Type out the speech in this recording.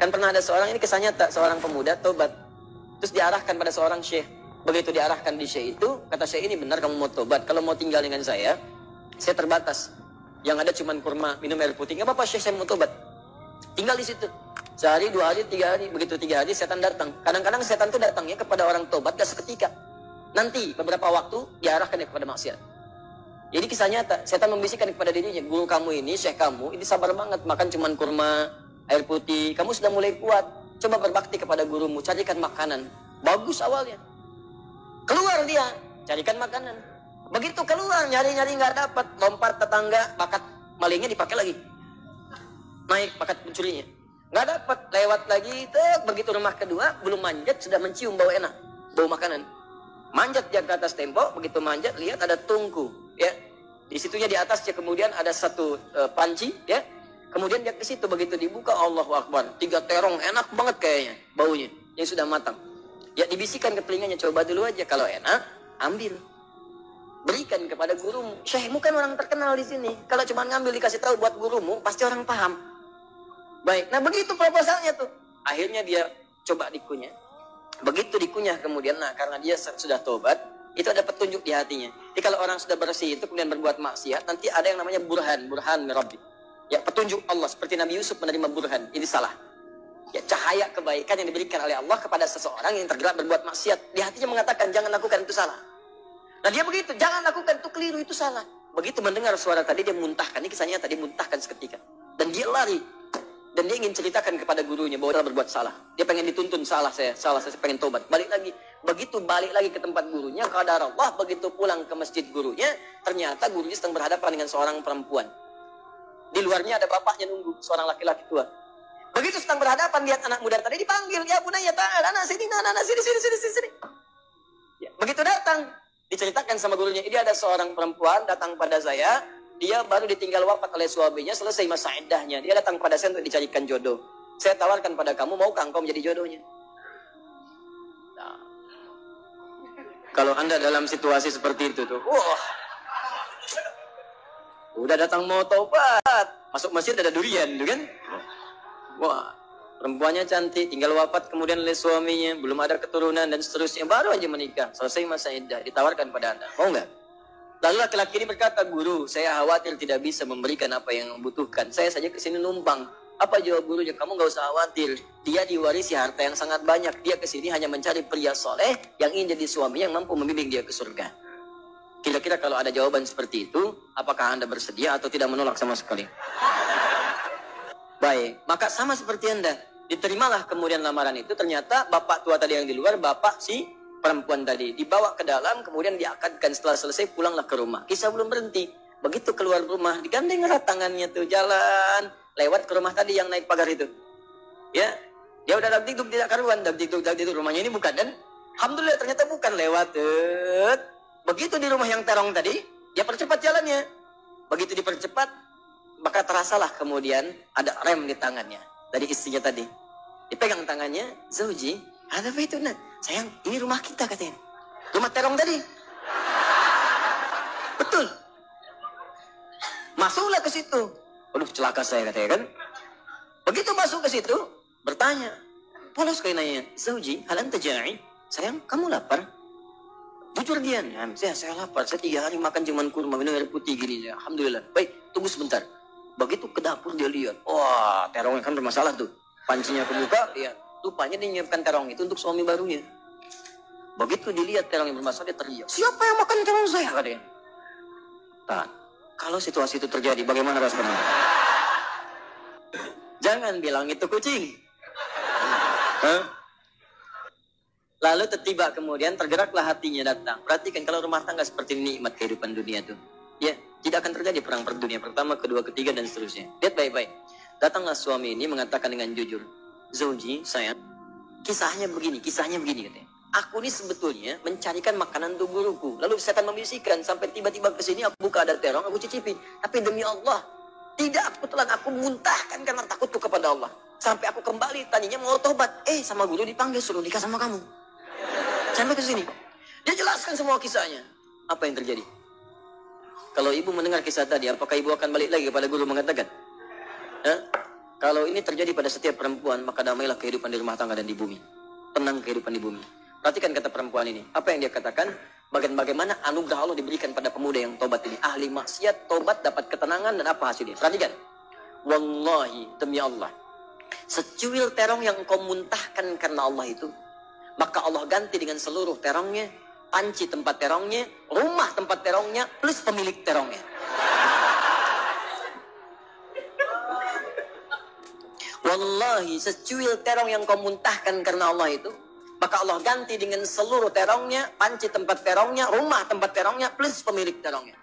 Kan pernah ada seorang, ini kisah nyata, seorang pemuda tobat. Terus diarahkan pada seorang syekh. Begitu diarahkan di syekh itu, kata syekh, ini benar kamu mau tobat. Kalau mau tinggal dengan saya terbatas. Yang ada cuma kurma, minum air putih. Gak apa-apa syekh, saya mau tobat. Tinggal di situ. Sehari, 2 hari, 3 hari. Begitu 3 hari, setan datang. Kadang-kadang setan itu datangnya kepada orang tobat gak seketika. Nanti, beberapa waktu, diarahkan kepada maksiat. Jadi kisah nyata, setan membisikkan kepada dirinya, guru kamu ini, syekh kamu, ini sabar banget, makan cuma kurma, air putih, kamu sudah mulai kuat, coba berbakti kepada gurumu, carikan makanan. Bagus awalnya. Keluar dia, carikan makanan. Begitu keluar, nyari-nyari nggak dapat, lompat tetangga, bakat malingnya dipakai lagi. Naik bakat pencurinya. Nggak dapat, lewat lagi, begitu rumah kedua, belum manjat, sudah mencium bau enak, bau makanan. Manjat dia ke atas tembok, begitu manjat, lihat ada tungku, ya. Di situnya di atasnya kemudian ada satu panci, ya. Kemudian dia ke situ, begitu dibuka, Allahu Akbar, 3 terong, enak banget kayaknya, baunya, yang sudah matang. Ya dibisikkan ke telinganya, coba dulu aja, kalau enak, ambil. Berikan kepada gurumu. Syekhmu kan orang terkenal di sini. Kalau cuma ngambil dikasih tahu buat gurumu, pasti orang paham. Baik, nah begitu proposalnya tuh. Akhirnya dia coba dikunyah. Begitu dikunyah kemudian, nah karena dia sudah tobat, itu ada petunjuk di hatinya. Jadi kalau orang sudah bersih itu kemudian berbuat maksiat, nanti ada yang namanya burhan mirabbi. Ya petunjuk Allah, seperti Nabi Yusuf menerima burhan, ini salah. Ya cahaya kebaikan yang diberikan oleh Allah kepada seseorang yang tergerak berbuat maksiat. Di hatinya mengatakan jangan lakukan itu salah. Nah dia begitu, jangan lakukan itu keliru, itu salah. Begitu mendengar suara tadi dia muntahkan, ini kisahnya tadi muntahkan seketika. Dan dia lari. Dan dia ingin ceritakan kepada gurunya bahwa dia berbuat salah. Dia pengen dituntun, salah saya pengen tobat. Balik lagi. Begitu balik lagi ke tempat gurunya, qadar Allah, begitu pulang ke masjid gurunya, ternyata gurunya sedang berhadapan dengan seorang perempuan. Di luarnya ada bapaknya nunggu, seorang laki-laki tua. Begitu sedang berhadapan, lihat anak muda tadi dipanggil, ya bunaya ta'ala, anak sini, sini. Ya, begitu datang, diceritakan sama gurunya, ini ada seorang perempuan datang pada saya, dia baru ditinggal wafat oleh suaminya, selesai masa iddahnya. Dia datang pada saya untuk dicarikan jodoh. Saya tawarkan pada kamu, maukah engkau menjadi jodohnya? Nah, kalau anda dalam situasi seperti itu tuh, wah, udah datang mau taubat, masuk masjid ada durian, tuh kan? Wah, perempuannya cantik, tinggal wafat kemudian oleh suaminya, belum ada keturunan dan seterusnya, baru aja menikah, selesai masa iddah, ditawarkan pada anda, mau nggak? Lalu laki-laki ini berkata, guru, saya khawatir tidak bisa memberikan apa yang membutuhkan, saya saja kesini numpang. Apa jawab gurunya? Kamu nggak usah khawatir, dia diwarisi harta yang sangat banyak, dia kesini hanya mencari pria soleh yang ingin jadi suami yang mampu membimbing dia ke surga. Kira-kira kalau ada jawaban seperti itu, apakah anda bersedia atau tidak menolak sama sekali? Baik, maka sama seperti anda, diterimalah kemudian lamaran itu, ternyata bapak tua tadi yang di luar, bapak si perempuan tadi, dibawa ke dalam, kemudian diakadkan, setelah selesai pulanglah ke rumah. Kisah belum berhenti, begitu keluar rumah, digandeng erat tangannya tuh, jalan, lewat ke rumah tadi yang naik pagar itu. Ya, dia udah dagdikduk tidak karuan, dagdikduk, rumahnya ini bukan, dan alhamdulillah ternyata bukan, lewat, begitu di rumah yang terong tadi, dia percepat jalannya, begitu dipercepat, maka terasalah kemudian ada rem di tangannya dari istrinya tadi. Dipegang tangannya, Zauji, ada apa itu? Nah, sayang, ini rumah kita katanya. Rumah terong tadi. Betul. Masuklah ke situ. Aduh, celaka saya katanya kan. Begitu masuk ke situ, bertanya. Polos kayak nanya, Zauji, hal anta ja'i? Sayang, kamu lapar? Jujur dia, saya lapar. Saya 3 hari makan cuman kurma, minum air putih gini. Alhamdulillah. Baik, tunggu sebentar. Begitu ke dapur dia lihat, wah terongnya kan bermasalah tuh. Pancinya kebuka, lihat. Rupanya dia menyiapkan terong itu untuk suami barunya. Begitu dilihat terong yang bermasalah, dia teriak, siapa yang makan terong saya? Katanya. Nah, kalau situasi itu terjadi, bagaimana rasanya? Jangan bilang itu kucing. Lalu tiba kemudian tergeraklah hatinya datang. Perhatikan kalau rumah tangga seperti ini, nikmat kehidupan dunia tuh. Ya, tidak akan terjadi perang per dunia pertama, kedua, ketiga, dan seterusnya. Lihat baik-baik. Datanglah suami ini mengatakan dengan jujur, Zauji, sayang, kisahnya begini katanya. Aku ini sebetulnya mencarikan makanan untuk guruku. Lalu setan membisikkan sampai tiba-tiba ke sini aku buka ada terong, aku cicipi. Tapi demi Allah, tidak aku telan, aku muntahkan karena takutku kepada Allah. Sampai aku kembali tadinya mau tobat. Sama guru dipanggil suruh nikah sama kamu. Sampai ke sini. Dia jelaskan semua kisahnya. Apa yang terjadi? Kalau ibu mendengar kisah tadi, apakah ibu akan balik lagi kepada guru mengatakan? Kalau ini terjadi pada setiap perempuan, maka damailah kehidupan di rumah tangga dan di bumi. Tenang kehidupan di bumi. Perhatikan kata perempuan ini. Apa yang dia katakan? Bagaimana anugerah Allah diberikan pada pemuda yang tobat ini. Ahli maksiat, tobat, dapat ketenangan, dan apa hasilnya? Perhatikan. Wallahi, demi Allah. Secuil terong yang engkau muntahkan karena Allah itu, maka Allah ganti dengan seluruh terongnya, panci tempat terongnya, rumah tempat terongnya, plus pemilik terongnya. Wallahi, secuil terong yang kau muntahkan karena Allah itu, maka Allah ganti dengan seluruh terongnya, panci tempat terongnya, rumah tempat terongnya, plus pemilik terongnya.